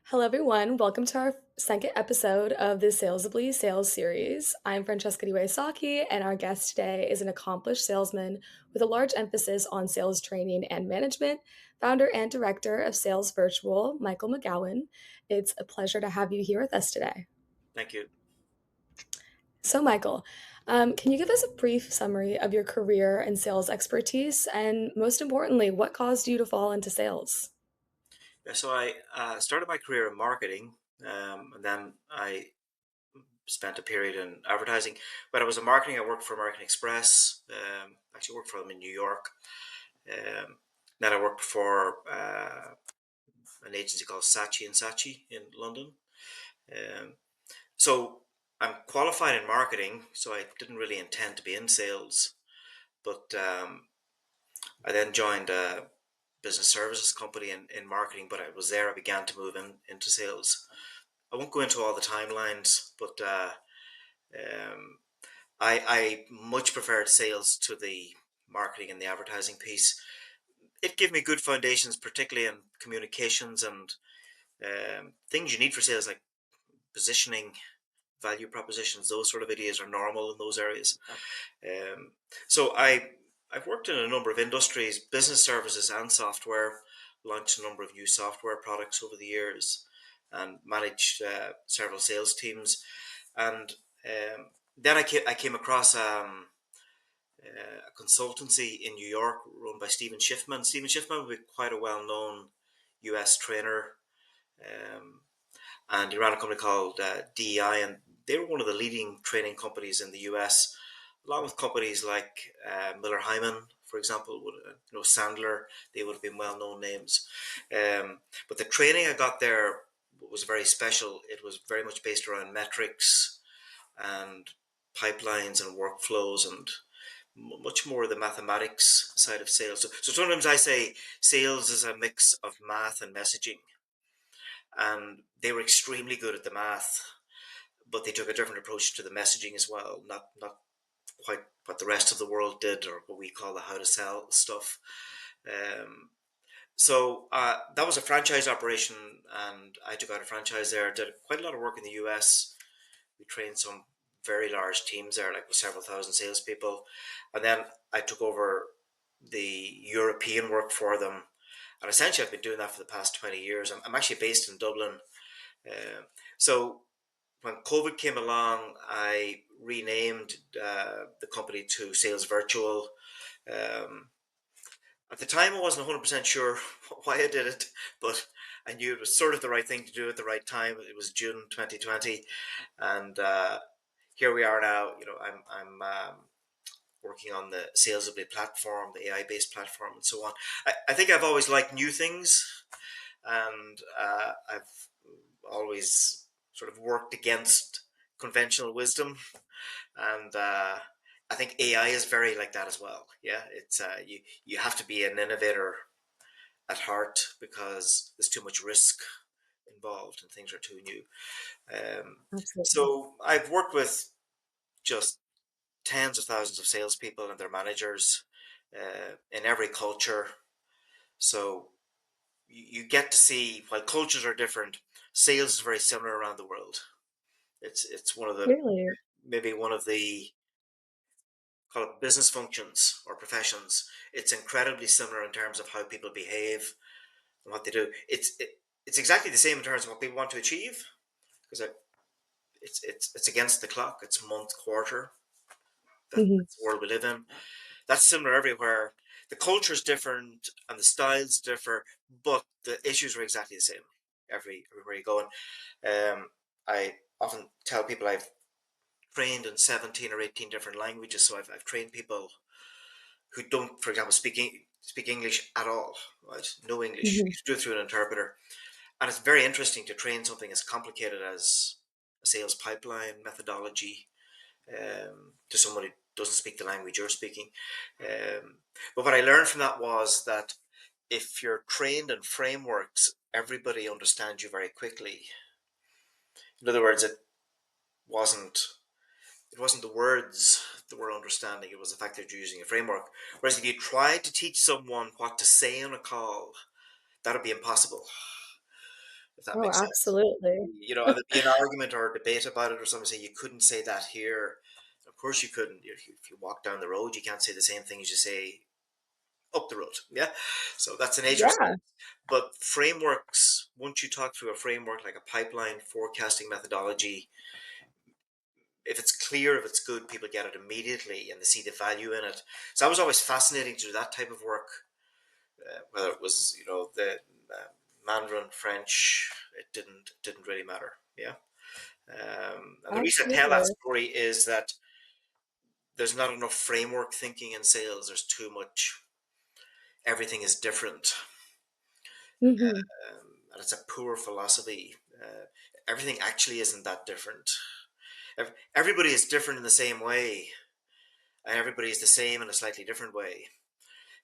Hello, everyone. Welcome to our second episode of the Salesably Sales Series. I'm Francesca deWysocki, and our guest today is an accomplished salesman with a large emphasis on sales training and management, founder and director of Sales Virtual, Michael McGowan. It's a pleasure to have you here with us today. Thank you. So, Michael, can you give us a brief summary of your career and sales expertise, and most importantly, what caused you to fall into sales? So I started my career in marketing, and then I spent a period in advertising. When I was in marketing, I worked for American Express. Actually, worked for them in New York. Then I worked for an agency called Saatchi and Saatchi in London. Um, so I'm qualified in marketing, so I didn't really intend to be in sales. But I then joined a business services company in marketing, but I was there I began to move into sales. I won't go into all the timelines, but um, I much preferred sales to the marketing and the advertising piece. It gave me good foundations, particularly in communications and things you need for sales, like positioning, value propositions. Those sort of ideas are normal in those areas. Um, so I've worked in a number of industries, business services and software. Launched a number of new software products over the years, and managed several sales teams. And then I came across a consultancy in New York run by Stephen Schiffman. Stephen Schiffman would be quite a well-known U.S. trainer, um, and he ran a company called DEI, and they were one of the leading training companies in the US, along with companies like Miller Hyman, for example, Sandler. They would have been well-known names. But the training I got there was very special. It was very much based around metrics and pipelines and workflows and much more the mathematics side of sales. So sometimes I say sales is a mix of math and messaging, and they were extremely good at the math, but they took a different approach to the messaging as well. Not quite what the rest of the world did, or what we call the how to sell stuff. Um, so that was a franchise operation, and I took out a franchise there. Did quite a lot of work in the US. We trained some very large teams there, like with several thousand salespeople, and then I took over the European work for them. And essentially, I've been doing that for the past 20 years. I'm actually based in Dublin. So when COVID came along, I renamed the company to Sales Virtual. Um, at the time, I wasn't 100% sure why I did it, but I knew it was sort of the right thing to do at the right time. It was June 2020, and here we are now. I'm working on the Salesably platform, the AI-based platform, and so on. I think I've always liked new things, and I've always sort of worked against conventional wisdom, and I think AI is very like that as well. Yeah, it's you have to be an innovator at heart because there's too much risk involved and things are too new. Um, Absolutely. so I've worked with just tens of thousands of salespeople and their managers in every culture. So you get to see while cultures are different, sales is very similar around the world. It's one of the Really? maybe one of the call it business functions or professions. It's incredibly similar in terms of how people behave and what they do. It's exactly the same in terms of what people want to achieve because it's against the clock. It's month, quarter. Mhm. That's the world we live in. That's similar everywhere. The culture's different and the styles differ, but the issues are exactly the same everywhere you go. And I often tell people I've trained in 17 or 18 different languages, so I've trained people who don't, for example, speak English at all, right? No English. Mhm. You do it through an interpreter, and it's very interesting to train something as complicated as a sales pipeline methodology to someone who doesn't speak the language you're speaking. But what I learned from that was that if you're trained in frameworks, everybody understands you very quickly. In other words, wasn't it wasn't the words that were understanding; it was the fact that you're using a framework. Whereas if you tried to teach someone what to say on a call, that'd be impossible. if that Oh, makes sense. absolutely. And there'd be an argument or a debate about it, or someone say you couldn't say that here. Of course, you couldn't. If you walk down the road, you can't say the same thing as you say up the road. Yeah, so that's the nature of it. Yeah. But frameworks, once you talk through a framework like a pipeline forecasting methodology, if it's clear, if it's good, people get it immediately and they see the value in it. So I was always fascinating to do that type of work, whether it was the Mandarin, French, it didn't really matter. Yeah. And the reason I tell that Absolutely. story is that there's not enough framework thinking in sales. There's too much. Everything is different, Mhm. and it's a poor philosophy. Everything actually isn't that different. Everybody is different in the same way, and everybody is the same in a slightly different way.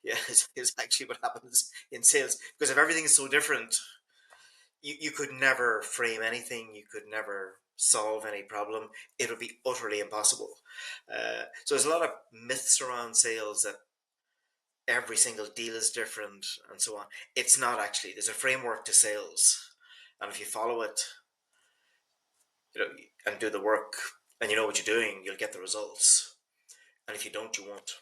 Yeah, is actually what happens in sales. Because if everything is so different, you could never frame anything. You could never solve any problem. It would be utterly impossible. So there's a lot of myths around sales that every single deal is different and so on. It's not actually. There's a framework to sales, and if you follow it, you know, and do the work, and you know what you're doing, you'll get the results. And if you don't, you won't.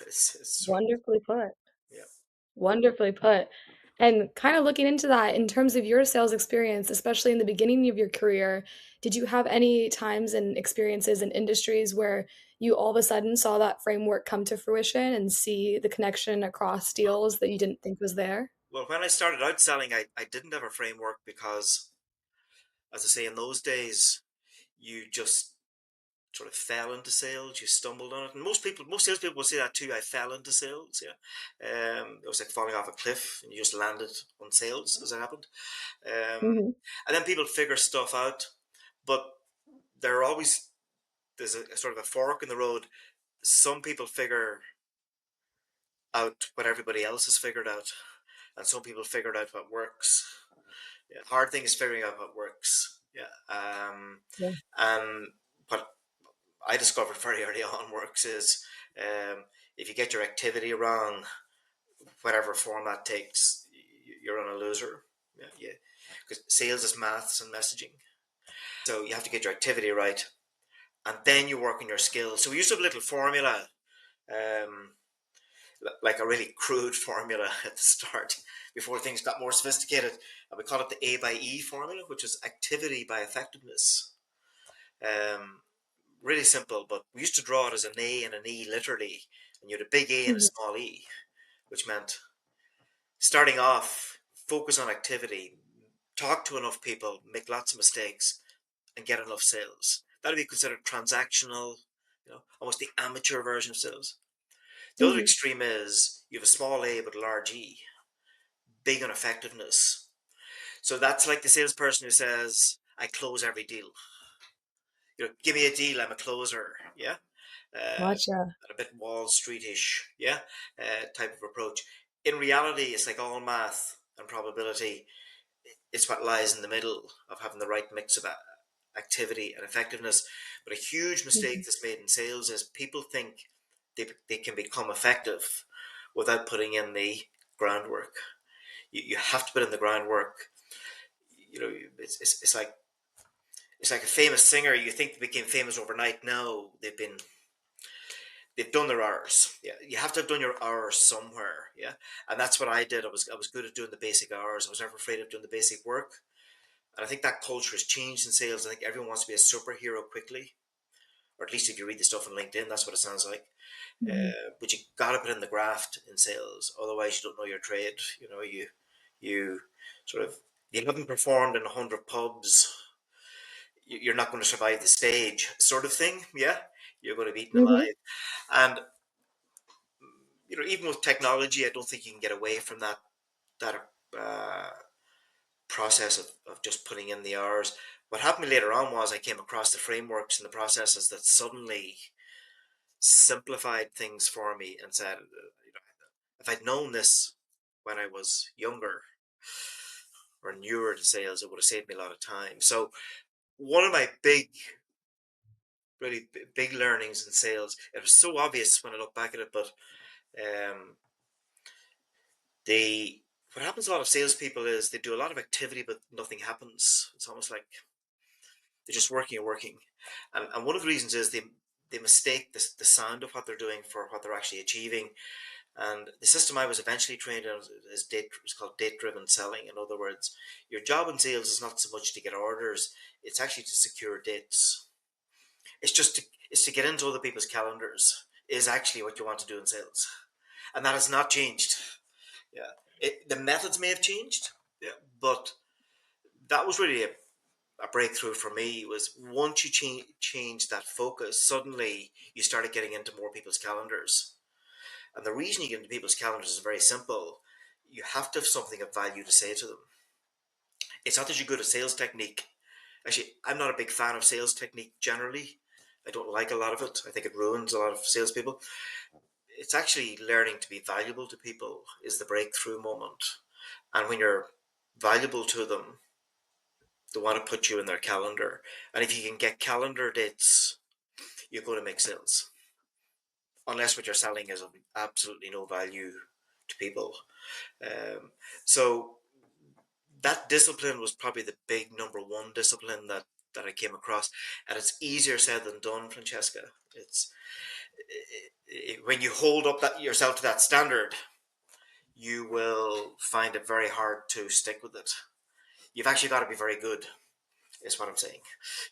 It's sort of, Wonderfully put. yeah. Wonderfully put. And kind of looking into that in terms of your sales experience, especially in the beginning of your career, did you have any times and experiences in industries where you all of a sudden saw that framework come to fruition and see the connection across deals that you didn't think was there? Well, when I started out selling, I didn't have a framework because, as I say, in those days, you just sort of fell into sales. You stumbled on it, and most salespeople will say that too. I fell into sales. Yeah, it was like falling off a cliff, and you just landed on sales as it happened. Mhm. And then people figure stuff out, but there always there's a sort of a fork in the road. Some people figure out what everybody else has figured out, and some people figured out what works. Yeah, hard thing is figuring out what works. Yeah, Yeah. and what I discovered very early on works is if you get your activity wrong, whatever form that takes, you're on a loser. Yeah, yeah, because sales is maths and messaging, so you have to get your activity right, and then you work on your skills. So we used to have a little formula. Um, like a really crude formula at the start before things got more sophisticated. And we call it the A by E formula, which is activity by effectiveness. Um, Really simple, but we used to draw it as an A and an E literally. And you had a big A and a Mhm. small e, which meant starting off, focus on activity, talk to enough people, make lots of mistakes, and get enough sales. That would be considered transactional, almost the amateur version of sales. The other Mhm. extreme is you have a small a but a large E, big on effectiveness. So that's like the salesperson who says, I close every deal. Give me a deal, I'm a closer. Yeah. Gotcha. A bit Wall Streetish, yeah, type of approach. In reality, it's like all math and probability. It's what lies in the middle of having the right mix of activity and effectiveness. But a huge mistake Mhm. that's made in sales is people think they can become effective without putting in the groundwork. You have to put in the groundwork. It's like a famous singer. You think they became famous overnight. No, they've done their hours. Yeah, you have to have done your hours somewhere. Yeah, and that's what I did. I was good at doing the basic hours. I was never afraid of doing the basic work. And I think that culture has changed in sales. I think everyone wants to be a superhero quickly, or at least if you read the stuff on LinkedIn, that's what it sounds like. Mhm. But you got to put in the graft in sales, otherwise you don't know your trade. You sort of you haven't performed in 100 pubs. You're not going to survive the stage, sort of thing. Yeah, you're going to be eaten Mhm. alive. And even with technology, I don't think you can get away from that process of just putting in the hours. What happened later on was I came across the frameworks and the processes that suddenly simplified things for me and said, if I'd known this when I was younger or newer to sales, it would have saved me a lot of time. So one of my really big learnings in sales, it was so obvious when I look back at it, but um, the what happens to a lot of salespeople is they do a lot of activity, but nothing happens. It's almost like they're just working and working. And one of the reasons is they mistake the sound of what they're doing for what they're actually achieving. And the system I was eventually trained in is it's called date-driven selling. In other words, your job in sales is not so much to get orders; it's actually to secure dates. It's just it's to get into other people's calendars. Is actually what you want to do in sales, and that has not changed. Yeah, the methods may have changed. Yeah, but that was really a breakthrough for me. Was once you change that focus, suddenly you started getting into more people's calendars. And the reason you get into people's calendars is very simple. You have to have something of value to say to them. It's not that you're good at sales technique. Actually, I'm not a big fan of sales technique generally. I don't like a lot of it. I think it ruins a lot of salespeople. It's actually learning to be valuable to people is the breakthrough moment. And when you're valuable to them, they want to put you in their calendar. And if you can get calendar dates, you're going to make sales. Unless what you're selling is of absolutely no value to people. Um, so that discipline was probably the big number one discipline that I came across, and it's easier said than done, Francesca. It's when you hold up that yourself to that standard, you will find it very hard to stick with it. You've actually got to be very good, is what I'm saying.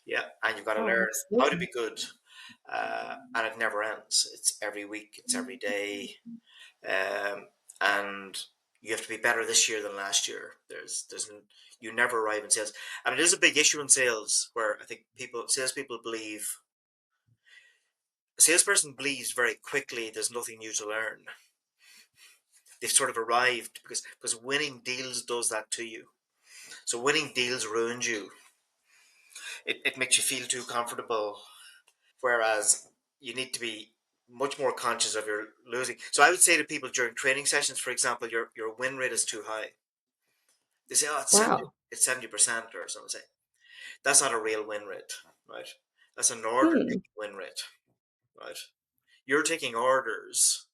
Yeah, and you've got to Oh, learn how to absolutely. be good, and it never ends. It's every week, it's every day, um, and you have to be better this year than last year. You never arrive in sales, and it is a big issue in sales where I think salespeople believe a salesperson believes very quickly there's nothing new to learn. They've sort of arrived because winning deals does that to you. So winning deals ruins you. It makes you feel too comfortable, whereas you need to be much more conscious of your losing. So I would say to people during training sessions, for example, your win rate is too high. They say, "Oh, Wow. it's 70% or something." That's not a real win rate, right? That's an order Hmm. taking win rate, right? You're taking orders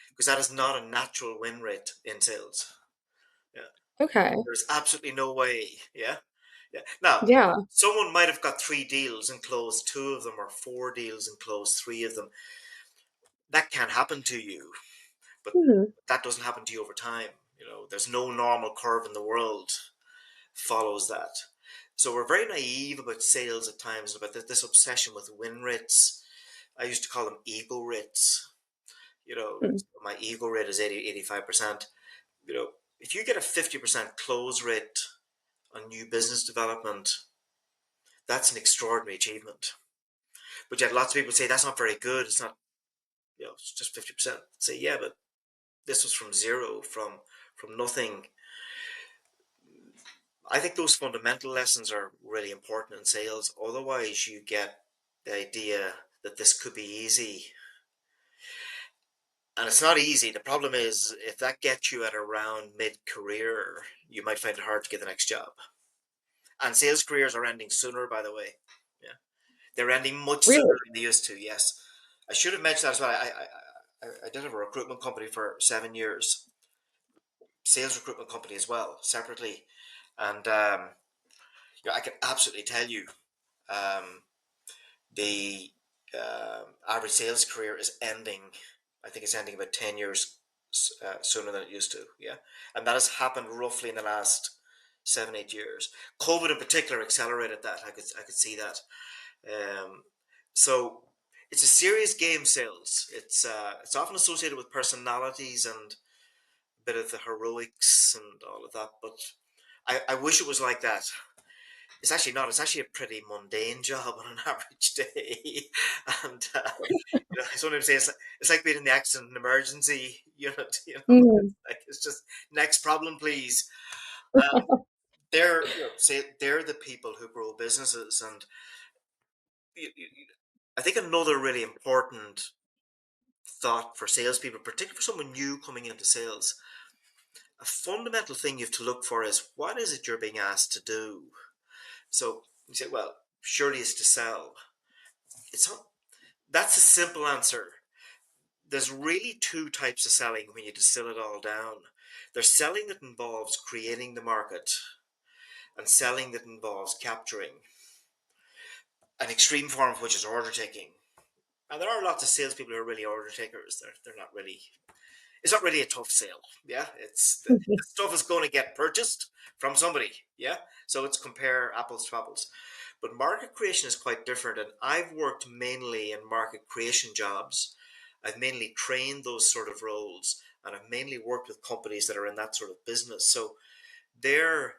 because that is not a natural win rate in sales. Yeah, Okay. there's absolutely no way. Yeah, yeah. Now, Yeah. someone might have got three deals and closed two of them, or four deals and closed three of them. That can happen to you, but Hmm. that doesn't happen to you over time. There's no normal curve in the world follows that. So we're very naive about sales at times, about this obsession with win rates. I used to call them ego rates. You know, Hmm. my ego rate is 85%. You know, if you get a 50% close rate on new business development, that's an extraordinary achievement. But yet lots of people say that's not very good. It's not, it's just 50%. Say, yeah, but this was from zero, from nothing. I think those fundamental lessons are really important in sales. Otherwise, you get the idea that this could be easy. And it's not easy. The problem is, if that gets you at around mid career, you might find it hard to get the next job. And sales careers are ending sooner, by the way. Yeah. They're ending much sooner Really? than they used to, yes. I should have mentioned that as well. I did have a recruitment company for 7 years, sales recruitment company as well, separately. And I can absolutely tell you um, the average sales career is ending. I think it's ending about 10 years sooner than it used to. Yeah. And that has happened roughly in the last 7, 8 years. COVID in particular accelerated that. I could see that. Um, so it's a serious game, sales. It's often associated with personalities and a bit of the heroics and all of that. But I wish it was like that. It's actually not. It's actually a pretty mundane job on an average day, and I sometimes say it's like being in the accident and emergency unit. Hmm. It's just next problem, please. And they're the people who grow businesses, and I think another really important thought for salespeople, particularly for someone new coming into sales, a fundamental thing you have to look for is what is it you're being asked to do. So you say, well, surely it's to sell. It's not. That's a simple answer. There's really two types of selling when you distill it all down. There's selling that involves creating the market, and selling that involves capturing an extreme form of which is order taking. And there are lots of salespeople who are really order takers. They're not really. It's not really a tough sale. Yeah, it's the stuff is going to get purchased from somebody. Yeah, so it's compare apples to apples. But market creation is quite different, and I've worked mainly in market creation jobs. I've mainly trained those sort of roles, and I've mainly worked with companies that are in that sort of business. So they're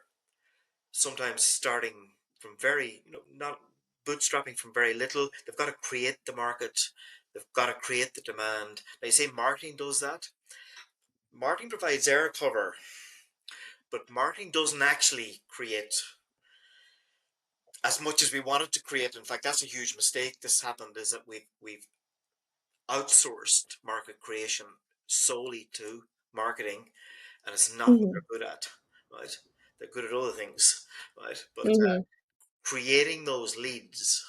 sometimes starting from very, not bootstrapping from very little. They've got to create the market. They've got to create the demand. Now, you say marketing does that. Marketing provides air cover, but marketing doesn't actually create as much as we wanted to create. In fact, that's a huge mistake. This happened is that we've outsourced market creation solely to marketing, and it's not what Mhm. they're good at. Right? They're good at other things, right? But Mhm. creating those leads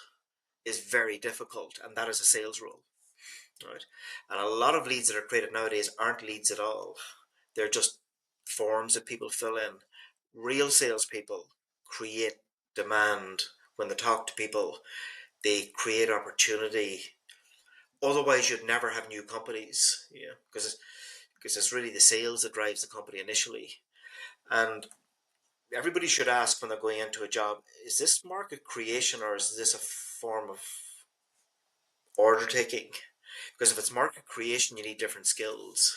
is very difficult, and that is a sales role, right? And a lot of leads that are created nowadays aren't leads at all. They're just forms that people fill in. Real salespeople create demand when they talk to people. They create opportunity. Otherwise, you'd never have new companies, yeah, because it's really the sales that drives the company initially. And everybody should ask when they're going into a job: is this market creation or is this a form of order taking? Because if it's market creation, you need different skills.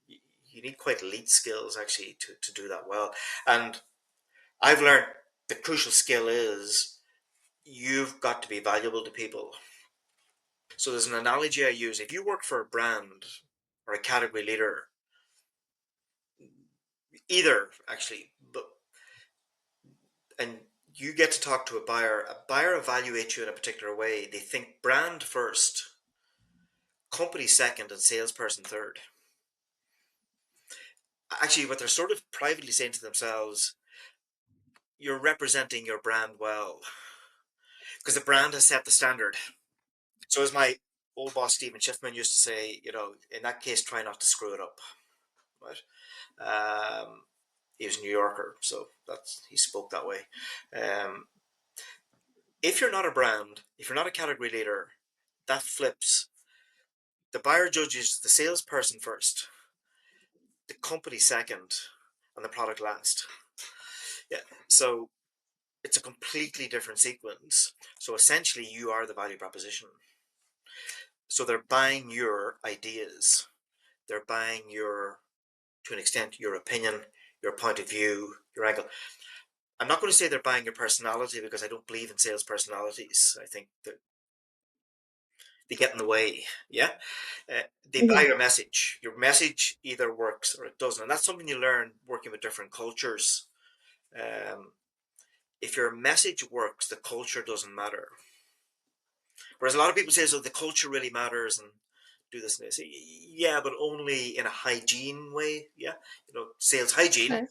You need quite elite skills actually to do that well. And I've learned the crucial skill is you've got to be valuable to people. So there's an analogy I use. If you work for a brand or a category leader, either actually, but and you get to talk to a buyer evaluates you in a particular way. They think brand first, company second, and salesperson third. Actually, what they're sort of privately saying to themselves, you're representing your brand well because the brand has set the standard. So as my old boss Stephen Schiffman used to say, in that case, try not to screw it up, right? Um, he was a New Yorker, so he spoke that way. Um, if you're not a brand, if you're not a category leader, that flips. The buyer judges the salesperson first, the company second, and the product last. Yeah, so it's a completely different sequence. So essentially, you are the value proposition. So they're buying your ideas. They're buying to an extent, your opinion, your point of view, your angle. I'm not going to say they're buying your personality because I don't believe in sales personalities. I think that they get in the way. Yeah. They buy Mhm. your message. Your message either works or it doesn't. And that's something you learn working with different cultures. Um, if your message works, the culture doesn't matter. Whereas a lot of people say, so the culture really matters and do this and this. Yeah, but only in a hygiene way. Yeah. Sales hygiene. Okay.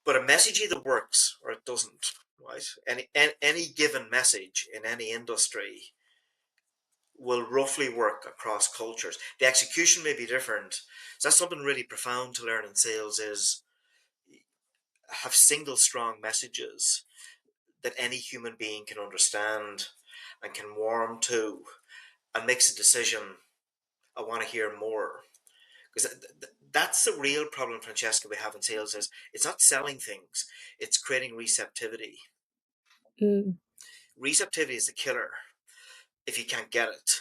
But a message either works or it doesn't, right? Any given message in any industry will roughly work across cultures. The execution may be different. So that's something really profound to learn in sales is have single strong messages that any human being can understand and can warm to and makes a decision. I want to hear more. Because that's the real problem, Francesca, we have in sales is it's not selling things, it's creating receptivity. Mm. Receptivity is the killer if you can't get it.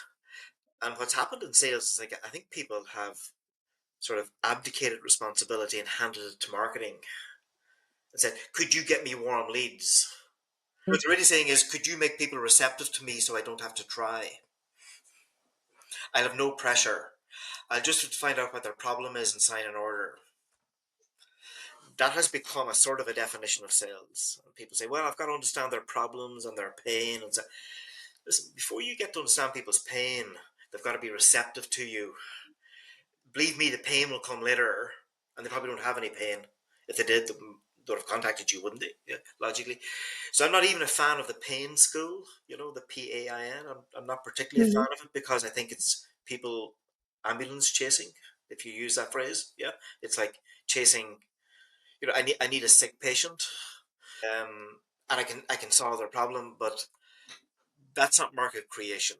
And what's happened in sales is like I think people have sort of abdicated responsibility and handed it to marketing and said, "Could you get me warm leads?" What they're really saying is, "Could you make people receptive to me so I don't have to try? I'll have no pressure. I'll just have to find out what their problem is and sign an order." That has become a sort of a definition of sales. And people say, "Well, I've got to understand their problems and their pain." And so, listen, before you get to understand people's pain, they've got to be receptive to you. Believe me, the pain will come later, and they probably don't have any pain. If they did, they would have contacted you, wouldn't they? Yeah, logically. So I'm not even a fan of the pain school. The PAIN. I'm not particularly a Mhm. fan of it because I think it's people ambulance chasing. if you use that phrase. Yeah, it's like chasing. I need a sick patient, and I can solve their problem, but that's not market creation.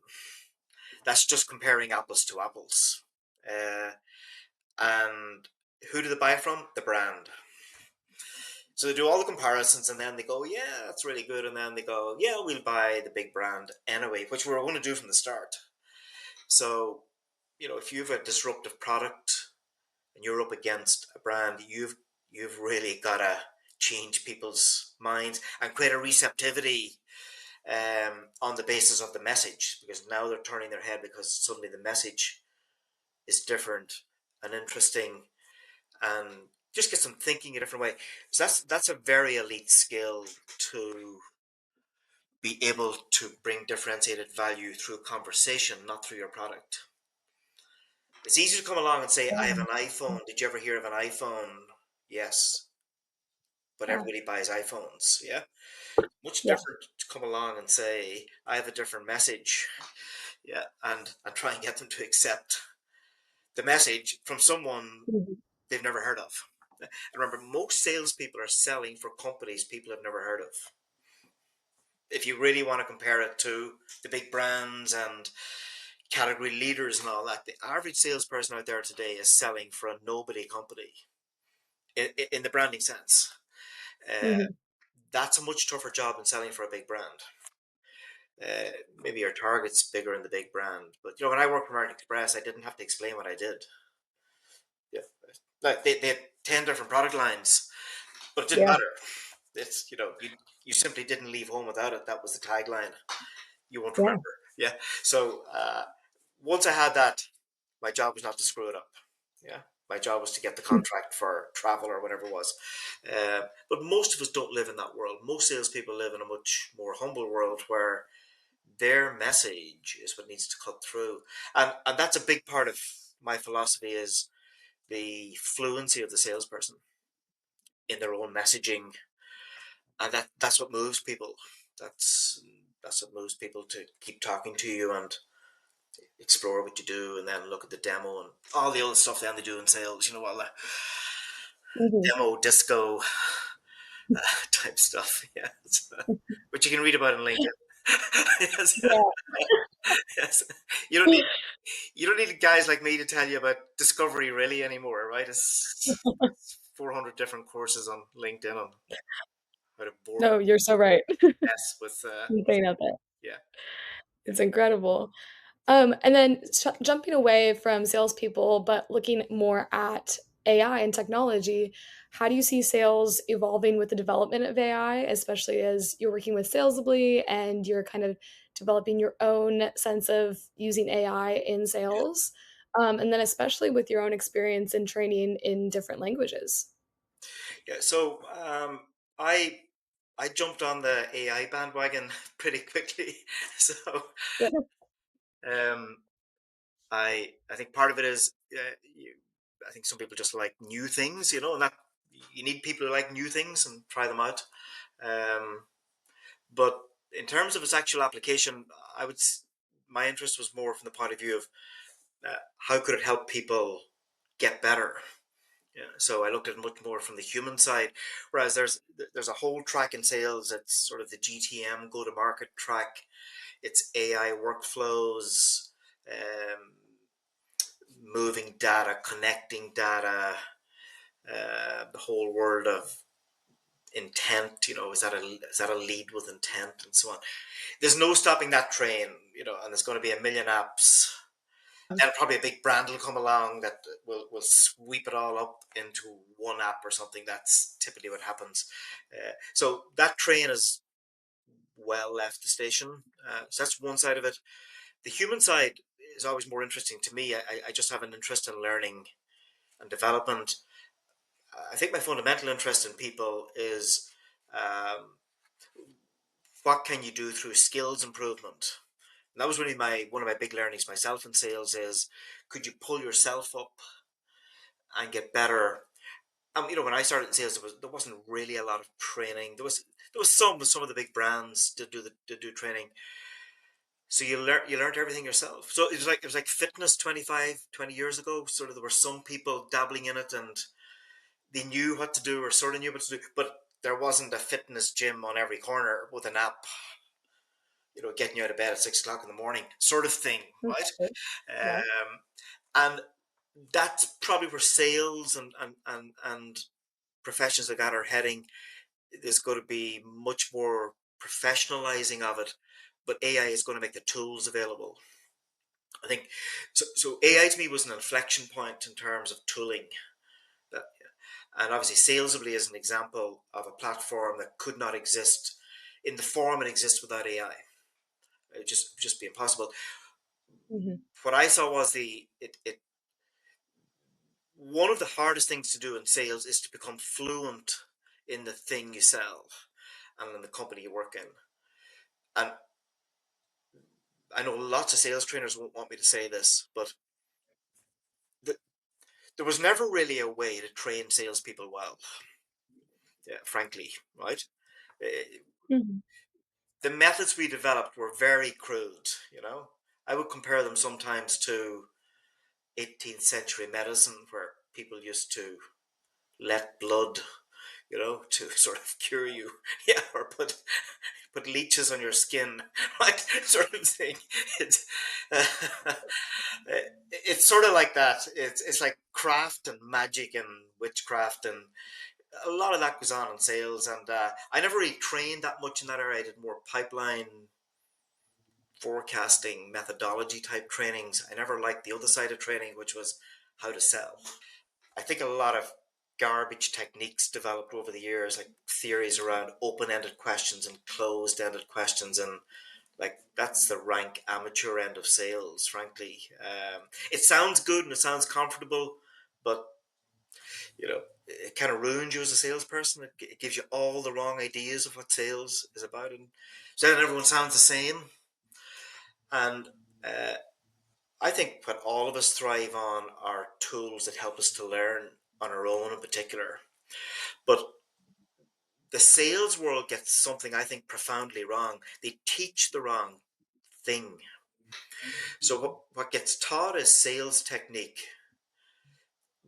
That's just comparing apples to apples. Uh, and who do they buy from? The brand. So they do all the comparisons, and then they go, "Yeah, that's really good," and then they go, "Yeah, we'll buy the big brand anyway," which we were going to do from the start. So, if you have a disruptive product and you're up against a brand, you've really got to change people's minds and create a receptivity on the basis of the message, because now they're turning their head because suddenly the message is different and interesting, and just get them thinking a different way. So that's a very elite skill, to be able to bring differentiated value through conversation, not through your product. It's easy to come along and say, "I have an iPhone. Did you ever hear of an iPhone?" Yes, but Yeah. everybody buys iPhones. Yeah, much Yeah. different to come along and say, "I have a different message." Yeah, and try and get them to accept the message from someone Mhm. they've never heard of. And remember, most salespeople are selling for companies people have never heard of. If you really want to compare it to the big brands and category leaders and all that, the average salesperson out there today is selling for a nobody company in the branding sense. Uh, Mhm. that's a much tougher job than selling for a big brand. Maybe your target's bigger in the big brand, but when I worked for American Express, I didn't have to explain what I did. Yeah, like they had 10 different product lines, but it didn't Yeah. matter. It's you simply didn't leave home without it. That was the tagline. You won't Yeah. remember. Yeah. So once I had that, my job was not to screw it up. Yeah. My job was to get the contract for travel or whatever it was. But most of us don't live in that world. Most salespeople live in a much more humble world where their message is what needs to cut through. And that's a big part of my philosophy, is the fluency of the salesperson in their own messaging. And that's what moves people. That's that's what moves people to keep talking to you and explore what you do, and then look at the demo and all the other stuff then they do in sales, all the Mhm. demo disco type stuff. Yeah. Which you can read about on LinkedIn. Yes, Yeah. yes. You don't need you don't need guys like me to tell you about discovery really anymore, right? It's 400 different courses on LinkedIn on how to board No, you're so right. mess with You say nothing. yeah, yeah. It's incredible. And then jumping away from salespeople, but looking more at AI and technology, how do you see sales evolving with the development of AI, especially as you're working with Salesably and you're kind of developing your own sense of using AI in sales? And then especially with your own experience in training in different languages. Yeah, so I I jumped on the AI bandwagon pretty quickly. So Yeah. um, I think part of it is I think some people just like new things, and that you need people who like new things and try them out. Um, but in terms of its actual application, my interest was more from the point of view of how could it help people get better. Yeah, so I looked at it much more from the human side, whereas there's a whole track in sales. It's sort of the GTM, go to market track. It's AI workflows, um, moving data, connecting data, the whole world of intent. Is that a lead with intent, and so on. There's no stopping that train. And there's going to be a million apps. Then probably a big brand will come along that will sweep it all up into one app or something. That's typically what happens. So that train is well left the station. So that's one side of it. The human side is always more interesting to me. I just have an interest in learning and development. I think my fundamental interest in people is um, what can you do through skills improvement. And that was really my one of my big learnings myself in sales is, could you pull yourself up and get better. When I started in sales, there wasn't really a lot of training. There was some with some of the big brands to do training, So you learned everything yourself. So it was like fitness 20 years ago. Sort of there were some people dabbling in it and they knew what to do or sort of knew what to do, but there wasn't a fitness gym on every corner with an app, getting you out of bed at 6 o'clock in the morning, sort of thing, right? Exactly. Yeah. And that's probably where sales and professions like that are heading. There's going to be much more professionalizing of it, but AI is going to make the tools available. I think so. So AI to me was an inflection point in terms of tooling. That, and obviously, Salesably is an example of a platform that could not exist in the form it exists without AI. It just be impossible. Hmm. What I saw was it one of the hardest things to do in sales is to become fluent in the thing you sell and in the company you work in. And I know lots of sales trainers won't want me to say this, but the, there was never really a way to train salespeople well, yeah, frankly, right? Eh, Hmm. the methods we developed were very crude. I would compare them sometimes to 18th century medicine, where people used to let blood, to sort of cure you. Yeah, or put leeches on your skin, right? Sort of thing. It's uh, it's sort of like that. It's like craft and magic and witchcraft, and a lot of that goes on in sales. And I never really trained that much in that area. I did more pipeline forecasting methodology type trainings. I never liked the other side of training, which was how to sell. I think a lot of garbage techniques developed over the years, like theories around open-ended questions and closed-ended questions, and like that's the rank amateur end of sales. Frankly, it sounds good and it sounds comfortable, but it kind of ruins you as a salesperson. It gives you all the wrong ideas of what sales is about, and so then everyone sounds the same. And uh, I think what all of us thrive on are tools that help us to learn on our own in particular. But the sales world gets something I think profoundly wrong. They teach the wrong thing. So what gets taught is sales technique,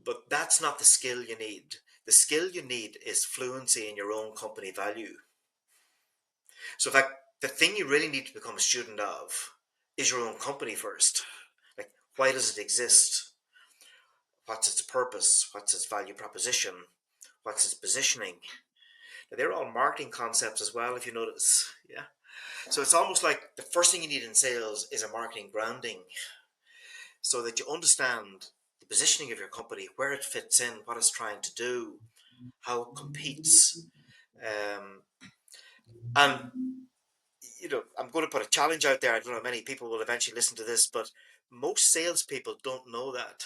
but that's not the skill you need. The skill you need is fluency in your own company value. So in fact, the thing you really need to become a student of is your own company first. Like, why does it exist? What's its purpose? What's its value proposition? What's its positioning? Now, they're all marketing concepts as well, if you notice. Yeah. So it's almost like the first thing you need in sales is a marketing grounding, so that you understand the positioning of your company, where it fits in, what it's trying to do, how it competes. Um, and, I'm going to put a challenge out there. I don't know how many people will eventually listen to this, but most salespeople don't know that,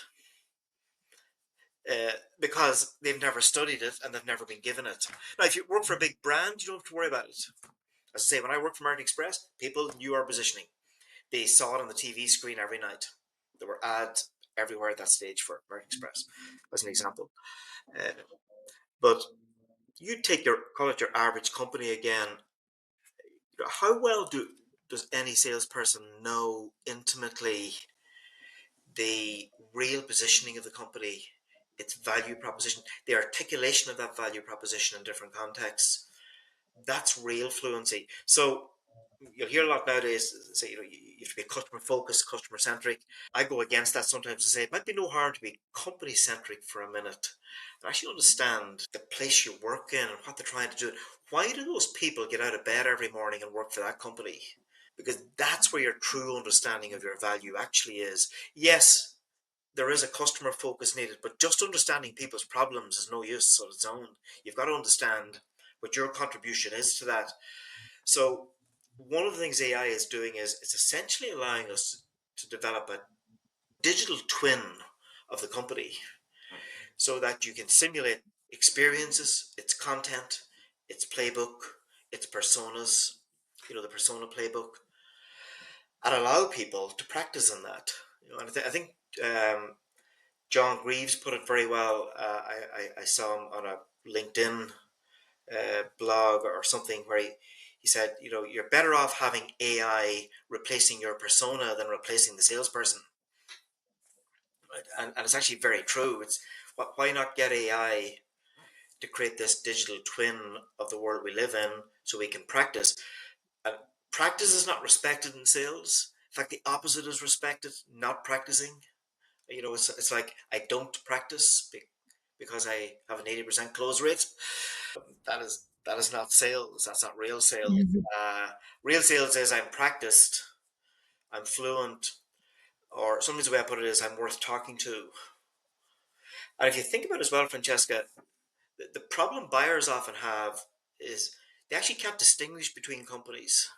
because they've never studied it and they've never been given it. Now, if you work for a big brand, you don't have to worry about it. As I say, when I worked for American Express, people knew our positioning. They saw it on the TV screen every night. There were ads everywhere at that stage for American Express, as an example. Uh, but you take call it your average company again. How well does any salesperson know intimately the real positioning of the company, its value proposition, the articulation of that value proposition in different contexts? That's real fluency. So you'll hear a lot nowadays say, you have to be customer focused, customer centric. I go against that sometimes and say it might be no harm to be company centric for a minute and actually understand the place you work in and what they're trying to do. Why do those people get out of bed every morning and work for that company? Because that's where your true understanding of your value actually is. Yes, there is a customer focus needed, but just understanding people's problems is no use on its own. You've got to understand what your contribution is to that. So one of the things AI is doing is it's essentially allowing us to develop a digital twin of the company, so that you can simulate experiences, its content, its playbook, its personas, the persona playbook, and allow people to practice on that. And I think John Greaves put it very well. I saw him on a LinkedIn blog or something where he said, you're better off having AI replacing your persona than replacing the salesperson. Right? And it's actually very true. It's why not get AI to create this digital twin of the world we live in so we can practice. And practice is not respected in sales. In fact, the opposite is respected, not practicing. It's like I don't practice because I have an 80% close rate. That is not sales. That's not real sales. Mhm. Uh, Real sales is I'm practiced, I'm fluent, or sometimes the way I put it is I'm worth talking to. And if you think about it as well, Francesca, the problem buyers often have is they actually can't distinguish between companies,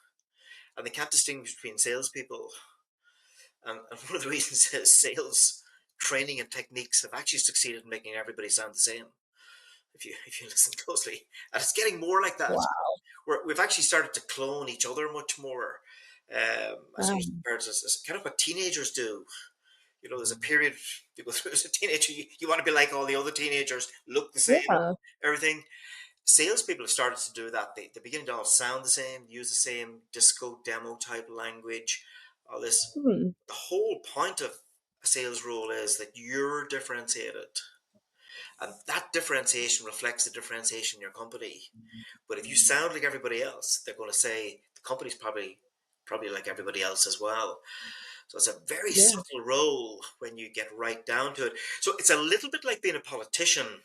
and they can't distinguish between salespeople. And one of the reasons is sales training and techniques have actually succeeded in making everybody sound the same. If you listen closely, and it's getting more like that. Wow. We've actually started to clone each other much more, as you Um, compared to kind of what teenagers do. There's a period you go through as a teenager, you want to be like all the other teenagers, look the same, yeah. everything. Salespeople have started to do that. They're beginning to all sound the same, use the same disco demo type language, all this. Hmm. The whole point of a sales role is that you're differentiated, and that differentiation reflects the differentiation in your company. But if you sound like everybody else, they're going to say the company's probably like everybody else as well. So it's a very Yeah. subtle role when you get right down to it. So it's a little bit like being a politician.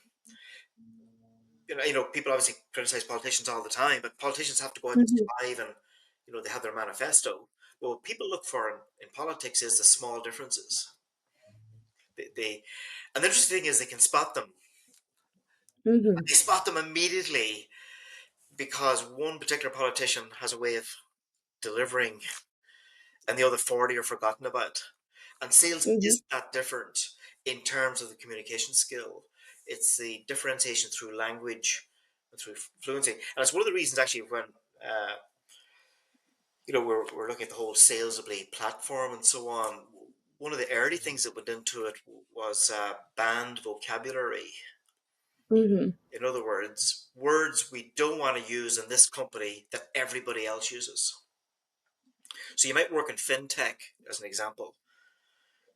People obviously criticize politicians all the time, but politicians have to go out and Mhm. survive, and they have their manifesto. But what people look for in politics is the small differences. And the interesting thing is they can spot them. Mhm. They spot them immediately because one particular politician has a way of delivering, and the other 40 are forgotten about. And sales Mhm. isn't that different in terms of the communication skill. It's the differentiation through language and through fluency. And it's one of the reasons actually when uh, we're looking at the whole Salesably platform and so on. One of the early things that went into it was banned vocabulary. Mhm. In other words we don't want to use in this company that everybody else uses. So you might work in fintech as an example.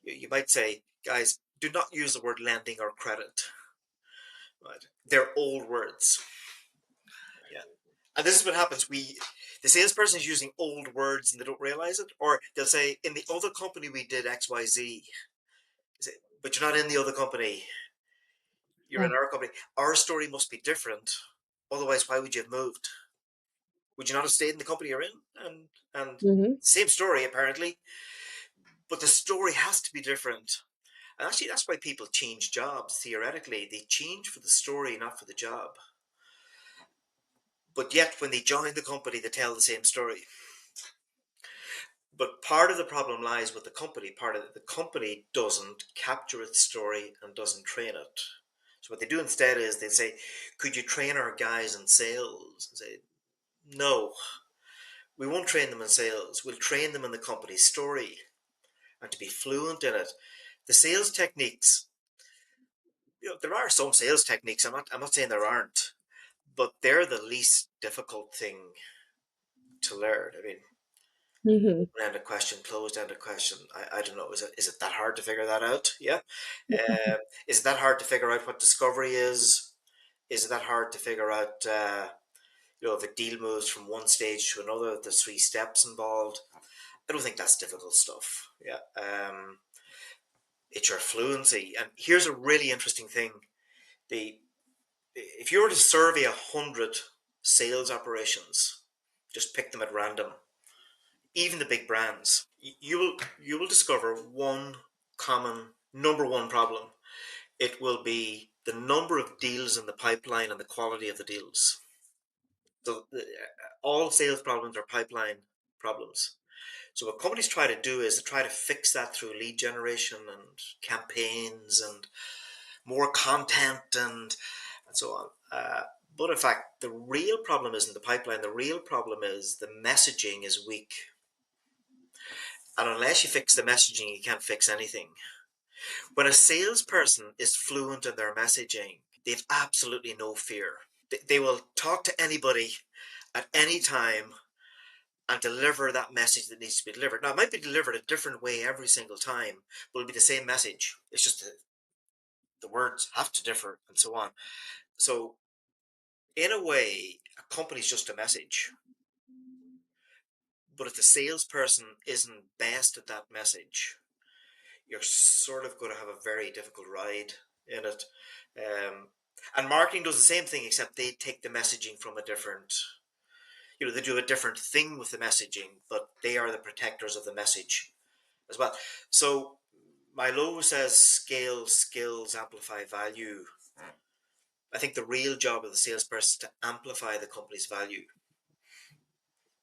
You might say, guys, do not use the word lending or credit. Right? They're old words. Yeah. And this is what happens. The salesperson is using old words and they don't realize it. Or they'll say, in the other company we did XYZ. Say, but you're not in the other company. You're in Yeah. our company. Our story must be different. Otherwise, why would you have moved? Would you not have stayed in the company you're in? And Mhm. same story apparently, but the story has to be different. And actually, that's why people change jobs. Theoretically, they change for the story, not for the job. But yet, when they join the company, they tell the same story. But part of the problem lies with the company. Part of the company doesn't capture its story and doesn't train it. So what they do instead is they say, "Could you train our guys in sales?" And say, "No, we won't train them in sales. We'll train them in the company's story and to be fluent in it." The sales techniques, there are some sales techniques. I'm not saying there aren't, but they're the least difficult thing to learn. I mean, Mhm. open-ended question, closed-ended question. I don't know. Is it that hard to figure that out? Yeah. Is it that hard to figure out what discovery is? Is it that hard to figure out, if a deal moves from one stage to another, there's three steps involved? I don't think that's difficult stuff. Yeah. It's your fluency. And here's a really interesting thing. The If you were to survey 100 sales operations, just pick them at random, even the big brands, you will discover one common number one problem. It will be the number of deals in the pipeline and the quality of the deals. So all sales problems are pipeline problems. So what companies try to do is to try to fix that through lead generation and campaigns and more content and so on. But in fact, the real problem isn't the pipeline. The real problem is the messaging is weak. And unless you fix the messaging, you can't fix anything. When a salesperson is fluent in their messaging, they've absolutely no fear. They will talk to anybody at any time and deliver that message that needs to be delivered. Now, it might be delivered a different way every single time, but it'll be the same message. It's just the words have to differ and so on. So, in a way, a company's just a message. But if the salesperson isn't best at that message, you're sort of going to have a very difficult ride in it. Um, and marketing does the same thing, except they take the messaging from a different, they do a different thing with the messaging, but they are the protectors of the message as well. So my logo says scale, skills, amplify value. I think the real job of the salesperson is to amplify the company's value.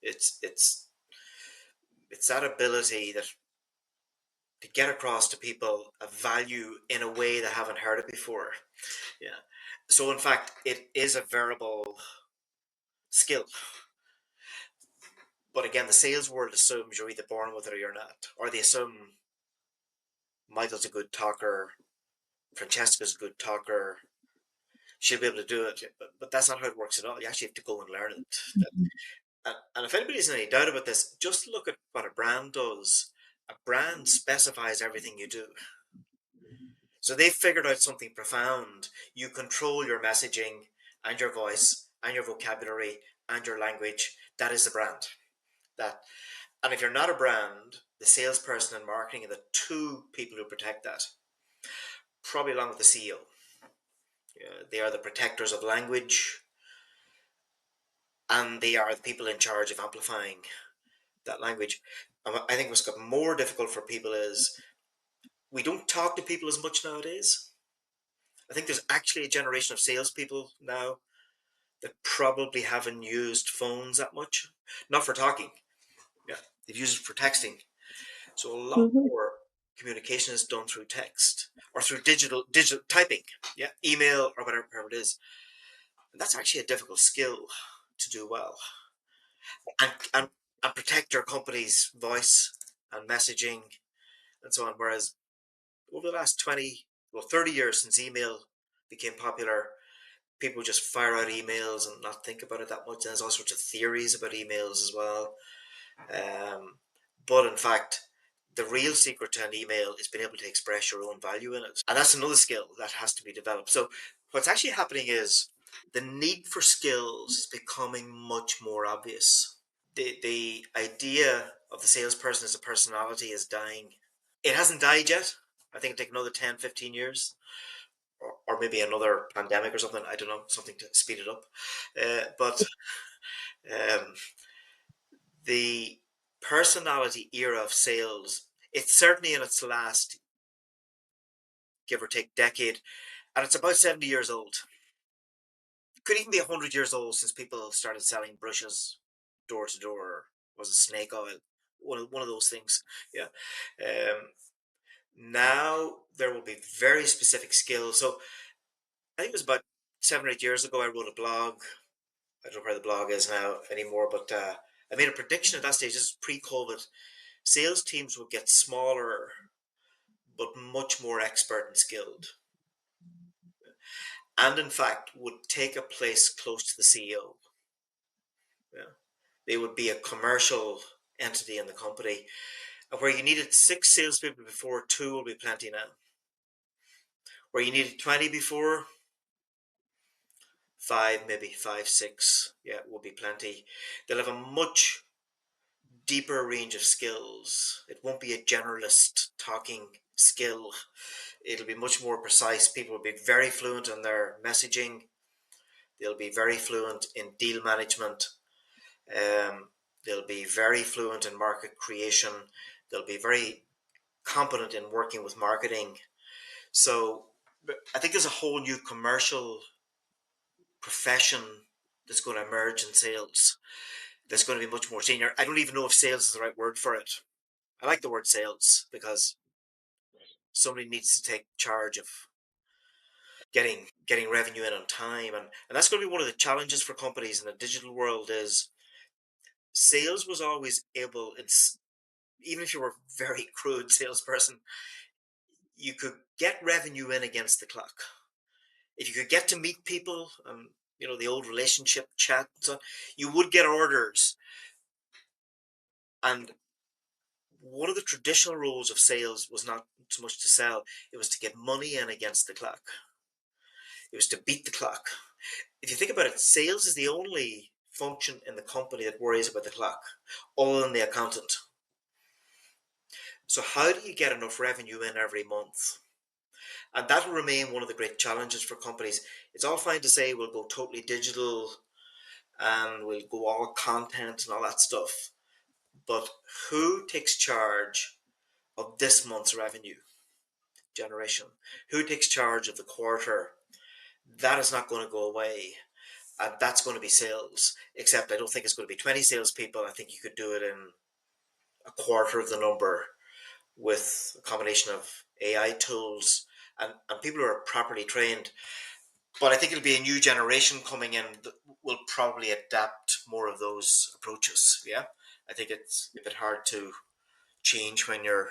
It's it's it's that ability that to get across to people a value in a way they haven't heard it before. Yeah. So in fact, it is a variable skill. But again, the sales world assumes you're either born with it or you're not, or they assume Michael's a good talker, Francesca's a good talker, she'll be able to do it. But that's not how it works at all. You actually have to go and learn it. And if anybody's in any doubt about this, just look at what a brand does. A brand specifies everything you do. So they've figured out something profound. You control your messaging and your voice and your vocabulary and your language. That is the brand. That, and if you're not a brand, the salesperson and marketing are the two people who protect that, probably along with the CEO. They are the protectors of language, and they are the people in charge of amplifying that language. And I think what's got more difficult for people is we don't talk to people as much nowadays. I think there's actually a generation of salespeople now that probably haven't used phones that much. Not for talking. Yeah, they've used it for texting. So a lot Mhm. more communication is done through text or through digital typing. Yeah, email or whatever it is. And that's actually a difficult skill to do well. And protect your company's voice and messaging and so on. Whereas over the last 30 years since email became popular, people just fire out emails and not think about it that much. And there's all sorts of theories about emails as well. Um, but in fact, the real secret to an email is being able to express your own value in it. And that's another skill that has to be developed. So what's actually happening is the need for skills is becoming much more obvious. The idea of the salesperson as a personality is dying. It hasn't died yet. I think it'll take another 10, 15 years. Or maybe another pandemic or something. I don't know, something to speed it up. But um, the personality era of sales, it's certainly in its last, give or take, decade, and it's about 70 years old. It could even be 100 years old since people started selling brushes door to door. Was it snake oil? One of those things. Yeah. Um, Now there will be very specific skills. So I think it was about 7 or 8 years ago I wrote a blog. I don't know where the blog is now anymore, but I made a prediction at that stage. This is pre-COVID. Sales teams would get smaller, but much more expert and skilled, and in fact would take a place close to the CEO. Yeah. They would be a commercial entity in the company, and where you needed six salespeople before, two will be plenty now. Where you needed 20 before, five, maybe five, six, yeah, will be plenty. They'll have a much deeper range of skills. It won't be a generalist talking skill. It'll be much more precise. People will be very fluent in their messaging. They'll be very fluent in deal management. Um, they'll be very fluent in market creation. They'll be very competent in working with marketing. So I think there's a whole new commercial profession that's going to emerge in sales that's going to be much more senior. I don't even know if sales is the right word for it. I like the word sales because somebody needs to take charge of getting revenue in on time, and that's going to be one of the challenges for companies in the digital world is sales was always able, it's even if you were a very crude salesperson, you could get revenue in against the clock if you could get to meet people. the old relationship chat and so on, you would get orders. And one of the traditional rules of sales was not so much to sell, it was to get money in against the clock. It was to beat the clock. If you think about it, sales is the only function in the company that worries about the clock, other than the accountant. So, how do you get enough revenue in every month? And that will remain one of the great challenges for companies. It's all fine to say we'll go totally digital and we'll go all content and all that stuff. But who takes charge of this month's revenue generation? Who takes charge of the quarter? That is not going to go away. And that's going to be sales. Except I don't think it's going to be 20 salespeople. I think you could do it in a quarter of the number with a combination of AI tools and people who are properly trained. But I think it'll be a new generation coming in that will probably adapt more of those approaches. Yeah. I think it's a bit hard to change when you're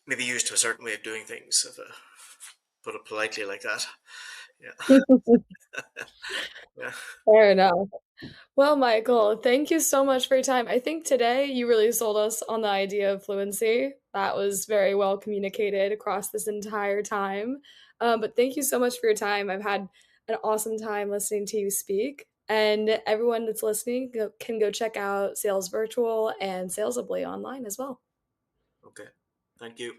maybe used to a certain way of doing things, if I put it politely like that. Yeah. Yeah. Fair enough. Well, Michael, thank you so much for your time. I think today you really sold us on the idea of fluency. That was very well communicated across this entire time. But thank you so much for your time. I've had an awesome time listening to you speak. And everyone that's listening can go check out Sales Virtual and Salesably online as well. Okay. Thank you.